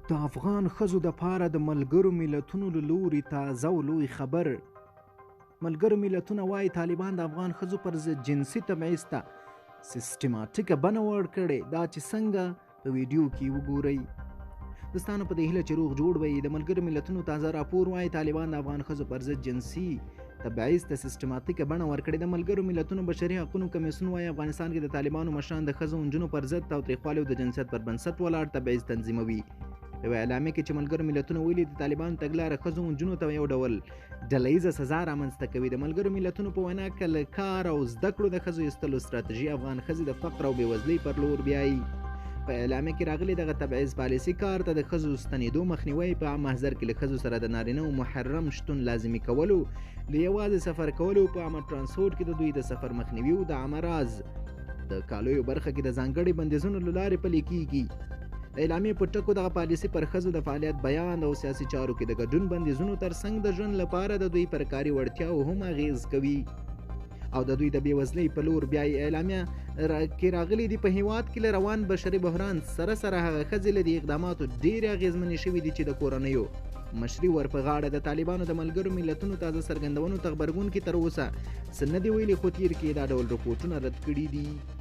د افغان ښځو دپاره د ملګرو ملتونو له لوري تازه او لوی خبر. ملګرو ملتونه وایي طالبان د افغان ښځو پر ضد جنسي تبعیض ته سیستماتیکه بڼه ورکړې. دا چې څنګه په ویډیو کې وګورئ. دوستانو په دې هیله چې روغ جوړ وي. د ملګرو ملتونو تازه راپور وایي طالبان د افغان ښځو پر ضد جنسي تبعیض ته سیستماتیکه بڼه ورکړې. د ملګرو ملتونو بشري حقوقو کمیسیون وایي افغانستان کې د طالبانو مشران د ښځو او نجونو پر ضد تاوتریخوالي او د جنسیت پر بنسټ ولاړ تبعیض تنظیموي. په یوه اعلامیه کې چې ملګرو ملتونو ویلي د طالبانو تګلاره ښځو او نجونو ته یو ډول ډلهییزه سزا رامنځته کوي. د ملګرو ملتونو په وینا که له کار او زده کړو د ښځو ایستلو ستراتیژي افغان ښځې د فقر او بېوزلۍ پر لور بیایي. په اعلامیه کې راغلي دغه تبعیض پالیسي کار ته د ښځو ستنېدو مخنیوی، په عام محضر کې له ښځو سره د نارینه او محرم شتون لازمي کولو، له یوازې سفر کولو، په عامه ترانسپورټ کې د دوی د سفر مخنیوي او د عامه راز د کالیو برخه کې د ځانګړي بندیزونو له لارې پلي کیږي. د اعلامیې په ټکو دغه پالیسي پر ښځو د فعالیت، بیان او سیاسي چارو کې د ګډون بندیزونو ترڅنګ د ژوند لپاره د دوی پر کاري وړتیاو هم اغیز کوي او د دوی د بېوزلۍ په لور بیایي. اعلامیه کې راغلي دي په هیواد کې له روان بشري بحران سره هغه ښځې له دې اقداماتو ډېرې اغیزمنې شوي دي چې د کورنیو مشري ور په غاړه. د طالبانو د ملګرو ملتونو تازه څرګندونو ته غبرګون کې تر اوسه څه نه دي ویلي، خو تیر کې دا ډول رپورټونه رد کړي دي.